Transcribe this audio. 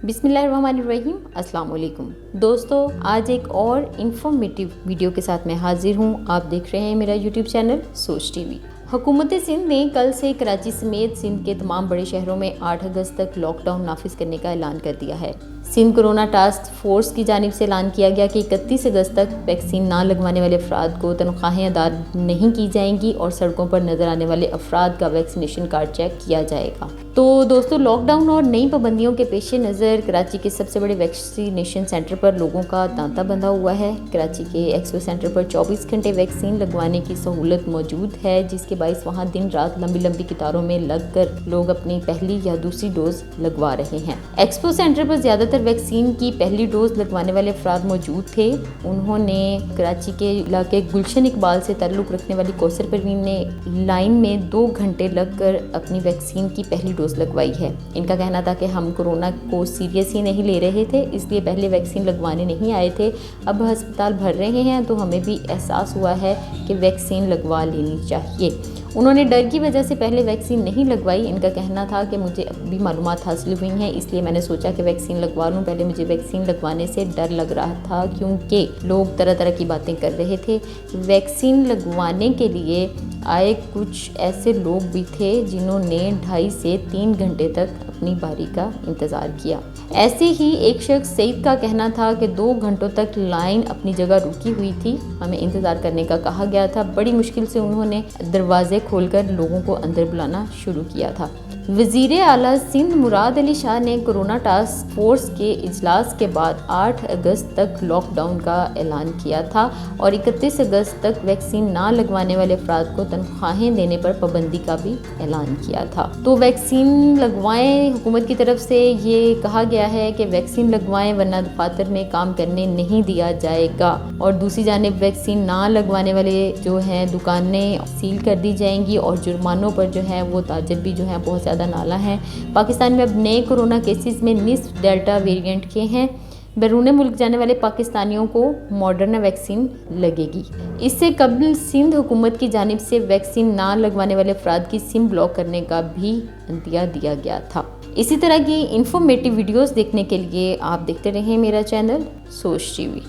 बिस्मिल्लाहिर्रहमानिर्रहीम, अस्सलाम वालेकुम दोस्तों। आज एक और इन्फॉर्मेटिव वीडियो के साथ मैं हाजिर हूँ। आप देख रहे हैं मेरा यूट्यूब चैनल सोच टीवी। हुकूमत सिंध ने कल से कराची समेत सिंध के तमाम बड़े शहरों में 8 अगस्त तक लॉकडाउन नाफिज करने का ऐलान कर दिया है। सिंध कोरोना टास्क फोर्स की जानिब से ऐलान किया गया कि 31 अगस्त तक वैक्सीन ना लगवाने वाले अफराद को तनख्वाहें अदा नहीं की जाएंगी और सड़कों पर नजर आने वाले अफराद का वैक्सीनेशन कार्ड चेक किया जाएगा। तो दोस्तों, लॉकडाउन और नई पाबंदियों के पेश नज़र कराची के सबसे बड़े वैक्सीनेशन सेंटर पर लोगों का तांता बंधा हुआ है। कराची के एक्सपो सेंटर पर 24 घंटे वैक्सीन लगवाने की सहूलत मौजूद है, जिसके बायस वहां दिन रात लंबी लंबी कतारों में लगकर लोग अपनी पहली या दूसरी डोज लगवा रहे हैं। एक्सपो सेंटर पर ज्यादातर वैक्सीन की पहली डोज लगवाने वाले अफराद मौजूद थे। उन्होंने कराची के इलाके गुलशन इकबाल से ताल्लुक़ रखने वाली कौसर परवीन ने लाइन में 2 घंटे लगकर अपनी वैक्सीन की पहली डोज लगवाई है। इनका कहना था कि हम कोरोना को सीरियस ही नहीं ले रहे थे, इसलिए पहले वैक्सीन लगवाने नहीं आए थे। अब अस्पताल भर रहे हैं तो हमें भी एहसास हुआ है कि वैक्सीन लगवा लेनी चाहिए। उन्होंने डर की वजह से पहले वैक्सीन नहीं लगवाई। इनका कहना था कि मुझे अभी मालूमात हासिल हुई हैं, इसलिए मैंने सोचा कि वैक्सीन लगवा लूँ। पहले मुझे वैक्सीन लगवाने से डर लग रहा था क्योंकि लोग तरह तरह की बातें कर रहे थे। वैक्सीन लगवाने के लिए आए कुछ ऐसे लोग भी थे जिन्होंने 2.5 से 3 घंटे तक अपनी बारी का इंतज़ार किया। ऐसे ही एक शख्स सईद का कहना था कि 2 घंटों तक लाइन अपनी जगह रुकी हुई थी, हमें इंतज़ार करने का कहा गया था। बड़ी मुश्किल से उन्होंने दरवाजे खोलकर लोगों को अंदर बुलाना शुरू किया था। वज़ीर आला सिंध मुराद अली शाह ने कोरोना टास्क फोर्स के इजलास के बाद 8 अगस्त तक लॉकडाउन का ऐलान किया था और 31 अगस्त तक वैक्सीन ना लगवाने वाले अफराद को तनख्वाहें देने पर पाबंदी का भी ऐलान किया था। तो वैक्सीन लगवाएं, हुकूमत की तरफ से ये कहा गया है कि वैक्सीन लगवाएं वरना दफातर में काम करने नहीं दिया जाएगा। और दूसरी जानिब वैक्सीन ना लगवाने वाले जो हैं दुकानें सील कर दी जाएंगी और जुर्मानों पर जो है वो ताजर भी जो है बहुत ज़्यादा नाला है। पाकिस्तान में अब नए कोरोना केसेस में निस्फ डेल्टा वेरिएंट के हैं। बैरून मुल्क जाने वाले पाकिस्तानियों को मॉडर्ना वैक्सीन लगेगी। इससे कबल सिंध हुकूमत की जानिब से वैक्सीन ना लगवाने वाले अफराद की सिम ब्लॉक करने का भी अंदिया दिया गया था। इसी तरह की इंफॉर्मेटिव वीडियोस देखने के लिए आप देखते रहें मेरा चैनल सोच टीवी।